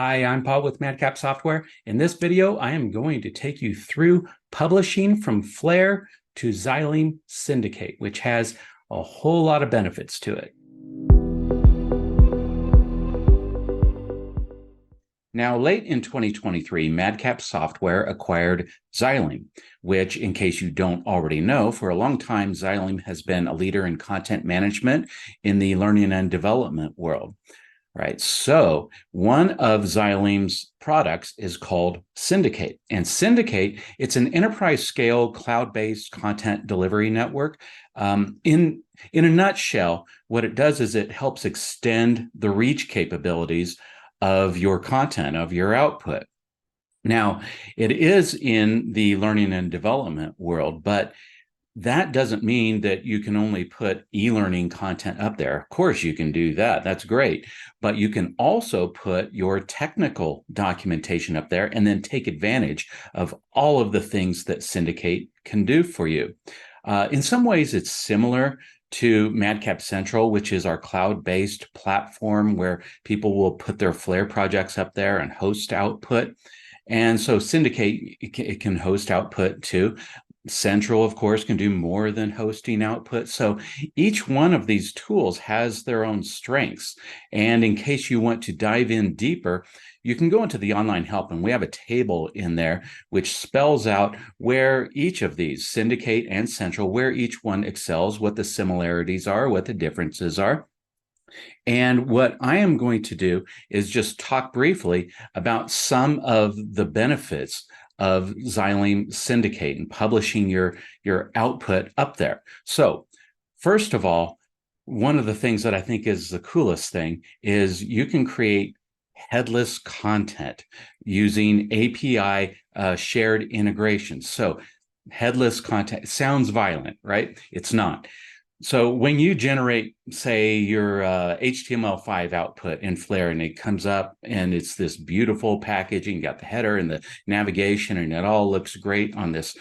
Hi, I'm Paul with MadCap Software. In this video, I am going to take you through publishing from Flare to Xyleme Syndicate, which has a whole lot of benefits to it. Now, late in 2023, MadCap Software acquired Xyleme, which, in case you don't already know, for a long time, Xyleme has been a leader in content management in the learning and development world. Right. So one of Xyleme's products is called Syndicate. And Syndicate, it's an enterprise scale cloud-based content delivery network. In a nutshell, what it does is it helps extend the reach capabilities of your content, of your output. Now, it is in the learning and development world, but that doesn't mean that you can only put e-learning content up there. Of course, you can do that. That's great. But you can also put your technical documentation up there and then take advantage of all of the things that Syndicate can do for you. In some ways, it's similar to MadCap Central, which is our cloud-based platform where people will put their Flare projects up there and host output. And so Syndicate, it can host output too. Central, of course, can do more than hosting output. So each one of these tools has their own strengths. And in case you want to dive in deeper, you can go into the online help, and we have a table in there which spells out where each of these, Syndicate and Central, where each one excels, what the similarities are, what the differences are. And what I am going to do is just talk briefly about some of the benefits of Xyleme Syndicate and publishing your output up there. So first of all, one of the things that I think is the coolest thing is you can create headless content using API shared integrations. So headless content sounds violent, right? It's not. So when you generate, say, your HTML5 output in Flare, and it comes up and it's this beautiful packaging, you got the header and the navigation, and it all looks great on this,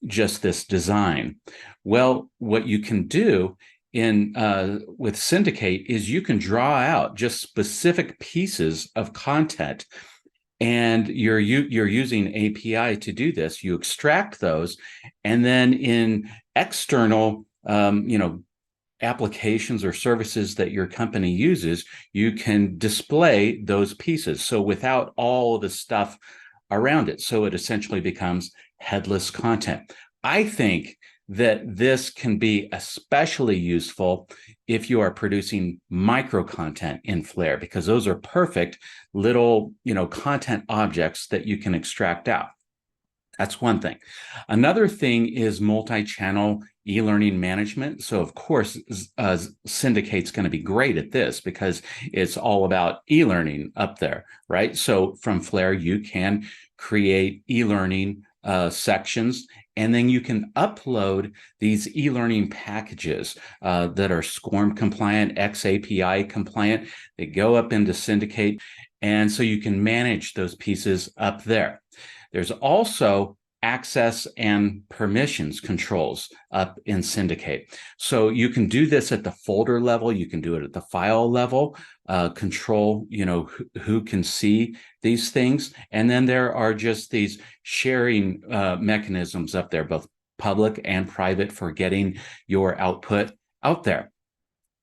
just this design. Well, what you can do with Syndicate is you can draw out just specific pieces of content, and you're using API to do this. You extract those, and then in external applications or services that your company uses, you can display those pieces. So without all the stuff around it. So it essentially becomes headless content. I think that this can be especially useful if you are producing micro content in Flare, because those are perfect little, content objects that you can extract out. That's one thing. Another thing is multi-channel e-learning management. So of course, Syndicate's going to be great at this because it's all about e-learning up there, right? So from Flare, you can create e-learning sections, and then you can upload these e-learning packages that are SCORM compliant, XAPI compliant. They go up into Syndicate, and so you can manage those pieces up there. There's also access and permissions controls up in Syndicate. So you can do this at the folder level. You can do it at the file level, control, who can see these things. And then there are just these sharing mechanisms up there, both public and private, for getting your output out there.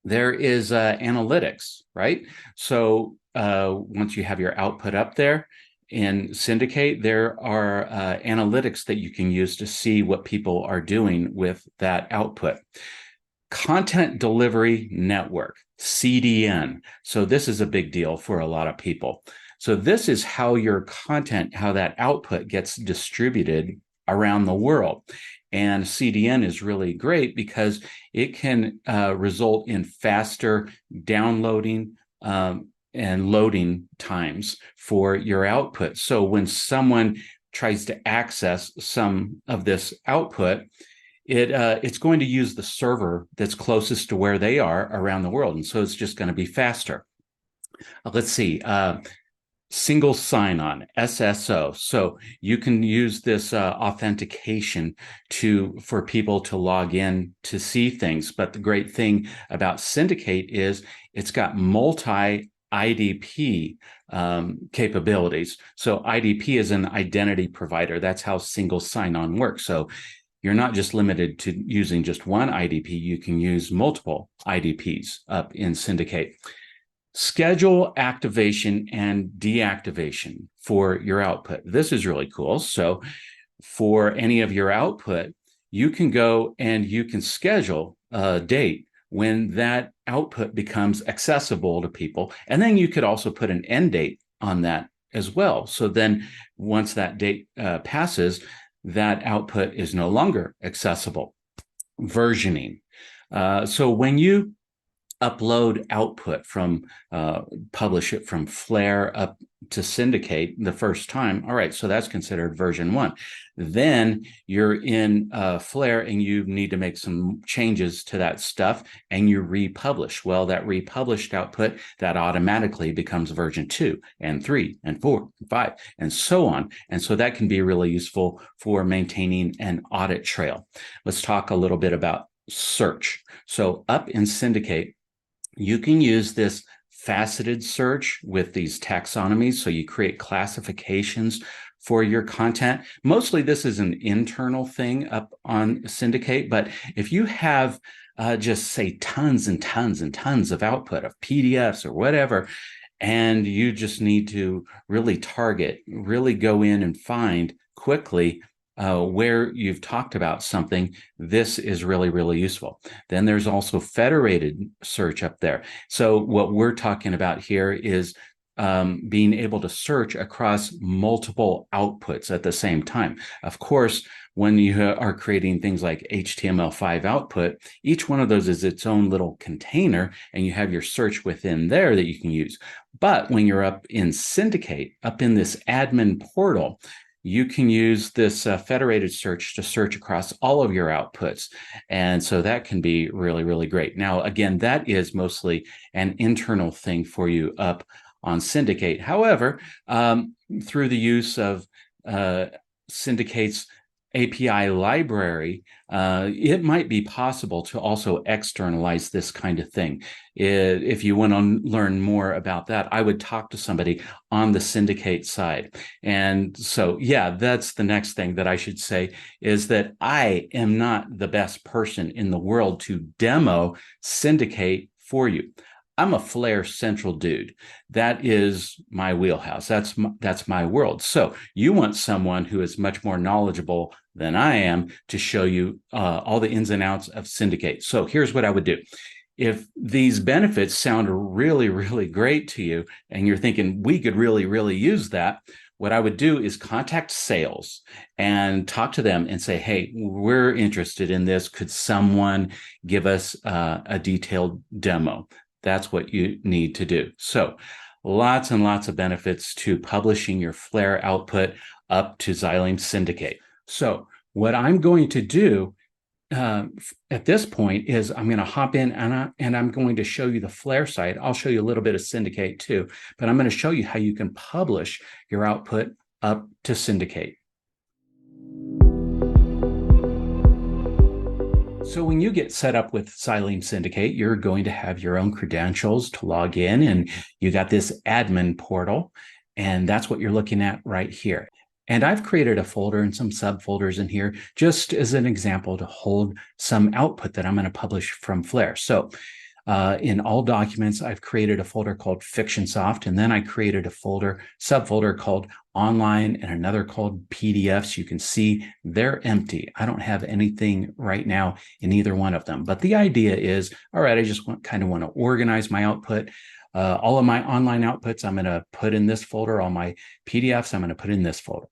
There is analytics, right? So once you have your output up there, in Syndicate, there are analytics that you can use to see what people are doing with that output. Content Delivery Network, CDN. So this is a big deal for a lot of people. So this is how your content, how that output gets distributed around the world. And CDN is really great because it can result in faster downloading and loading times for your output. So when someone tries to access some of this output, it's going to use the server that's closest to where they are around the world. And so it's just going to be faster. Let's see. Single sign-on, SSO. So you can use this authentication for people to log in to see things. But the great thing about Syndicate is it's got multi IDP capabilities. So IDP is an identity provider. That's how single sign-on works. So you're not just limited to using just one IDP. You can use multiple IDPs up in Syndicate. Schedule activation and deactivation for your output. This is really cool. So for any of your output, you can go and you can schedule a date when that output becomes accessible to people. And then you could also put an end date on that as well. So then once that date passes, that output is no longer accessible. Versioning. So when you upload output from, publish it from Flare up to Syndicate the first time, all right, so that's considered version 1. Then you're in Flare and you need to make some changes to that stuff and you republish. Well, that republished output, that automatically becomes version 2 and 3 and 4 and 5 and so on. And so that can be really useful for maintaining an audit trail. Let's talk a little bit about search. So up in Syndicate, you can use this faceted search with these taxonomies. So you create classifications for your content. Mostly this is an internal thing up on Syndicate, but if you have just say tons and tons and tons of output of PDFs or whatever, and you just need to really target, really go in and find quickly where you've talked about something, this is really, really useful. Then there's also federated search up there. So what we're talking about here is being able to search across multiple outputs at the same time. Of course, when you are creating things like HTML5 output, each one of those is its own little container, and you have your search within there that you can use. But when you're up in Syndicate, up in this admin portal, you can use this federated search to search across all of your outputs. And so that can be really, really great. Now, again, that is mostly an internal thing for you up on Syndicate. However, through the use of Syndicate's API library, it might be possible to also externalize this kind of thing. If you want to learn more about that, I would talk to somebody on the Syndicate side. And so, yeah, that's the next thing that I should say is that I am not the best person in the world to demo Syndicate for you. I'm a Flare Central dude. That is my wheelhouse. That's my world. So you want someone who is much more knowledgeable than I am to show you all the ins and outs of Syndicate. So here's what I would do. If these benefits sound really, really great to you, and you're thinking we could really, really use that, what I would do is contact sales and talk to them and say, hey, we're interested in this. Could someone give us a detailed demo? That's what you need to do. So lots and lots of benefits to publishing your Flare output up to Xyleme Syndicate. So what I'm going to do at this point is I'm going to hop in and I'm going to show you the Flare side. I'll show you a little bit of Syndicate too, but I'm going to show you how you can publish your output up to Syndicate. So when you get set up with Xyleme Syndicate, you're going to have your own credentials to log in, and you got this admin portal, and that's what you're looking at right here. And I've created a folder and some subfolders in here just as an example to hold some output that I'm going to publish from Flare. So in all documents, I've created a folder called FictionSoft, and then I created a subfolder called Online and another called PDFs. You can see they're empty. I don't have anything right now in either one of them. But the idea is, all right, I just kind of want to organize my output. All of my online outputs, I'm going to put in this folder. All my PDFs, I'm going to put in this folder.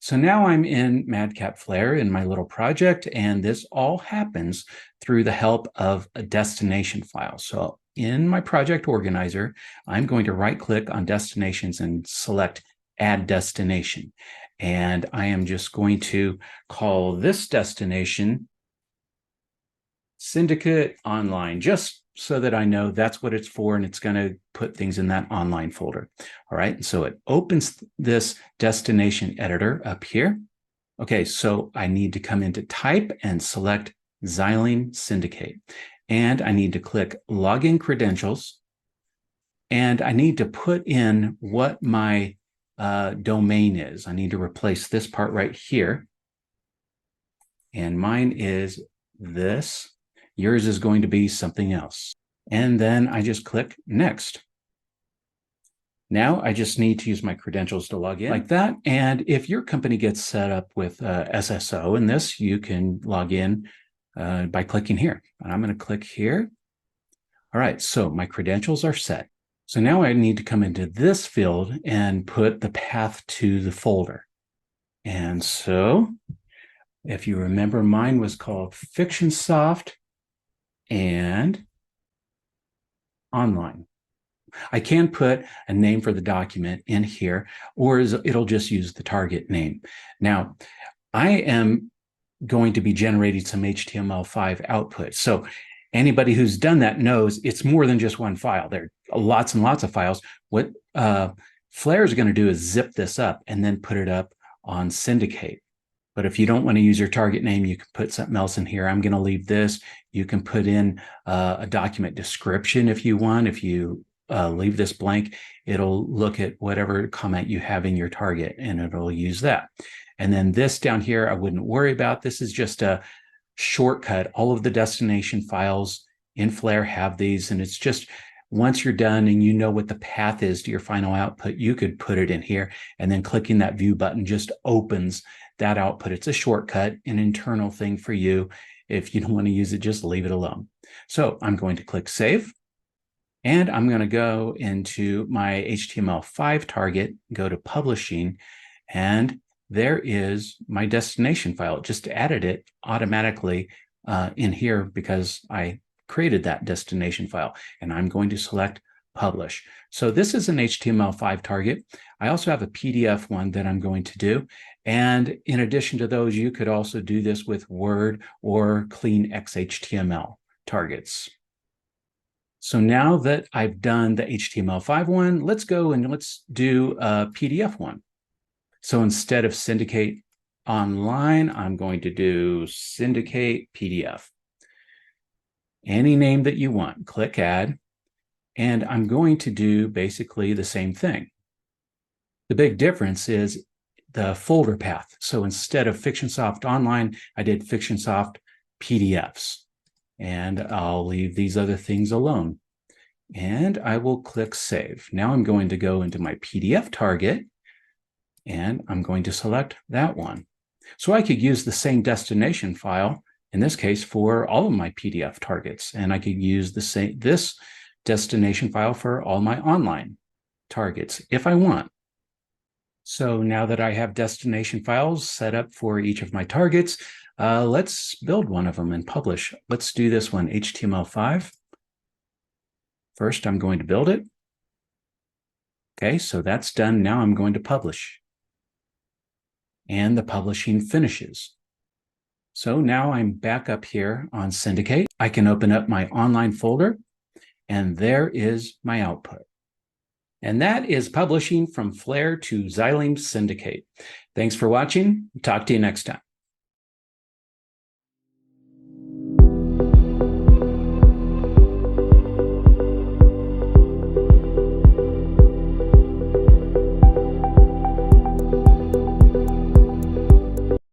So now I'm in MadCap Flare in my little project, and this all happens through the help of a destination file. So in my project organizer, I'm going to right-click on destinations and select Add Destination. And I am just going to call this destination Syndicate Online, just so that I know that's what it's for, and it's going to put things in that online folder. All right, so it opens this destination editor up here. Okay, so I need to come into Type and select Xyleme Syndicate. And I need to click Login Credentials. And I need to put in what my domain is. I need to replace this part right here. And mine is this. Yours is going to be something else. And then I just click next. Now I just need to use my credentials to log in like that. And if your company gets set up with SSO in this, you can log in by clicking here. And I'm going to click here. All right, so my credentials are set. So now I need to come into this field and put the path to the folder. And so if you remember, mine was called FictionSoft and Online. I can put a name for the document in here, or it'll just use the target name. Now, I am going to be generating some HTML5 output. So anybody who's done that knows it's more than just one file. There are lots and lots of files. What Flare is going to do is zip this up and then put it up on Syndicate. But if you don't want to use your target name, you can put something else in here. I'm going to leave this. You can put in a document description if you want. If you leave this blank, it'll look at whatever comment you have in your target and it'll use that. And then this down here, I wouldn't worry about. This is just a shortcut. All of the destination files in Flare have these, and it's just once you're done and you know what the path is to your final output, you could put it in here, and then clicking that view button just opens that output. It's a shortcut, an internal thing for you. If you don't want to use it, just leave it alone. So I'm going to click save, and I'm going to go into my HTML5 target, go to publishing, and there is my destination file. It just added it automatically in here because I created that destination file, and I'm going to select publish. So this is an HTML5 target. I also have a PDF one that I'm going to do. And in addition to those, you could also do this with Word or clean XHTML targets. So now that I've done the HTML5 one, let's go and let's do a PDF one. So instead of Syndicate Online, I'm going to do Syndicate PDF. Any name that you want, click add, and I'm going to do basically the same thing. The big difference is the folder path. So instead of FictionSoft Online, I did FictionSoft PDFs, and I'll leave these other things alone. And I will click save. Now I'm going to go into my PDF target, and I'm going to select that one. So I could use the same destination file, in this case, for all of my PDF targets. And I could use this destination file for all my online targets if I want. So now that I have destination files set up for each of my targets, let's build one of them and publish. Let's do this one, HTML5. First, I'm going to build it. Okay, so that's done. Now I'm going to publish. And the publishing finishes. So now I'm back up here on Syndicate. I can open up my online folder, and there is my output. And that is publishing from Flare to Xyleme Syndicate. Thanks for watching. Talk to you next time.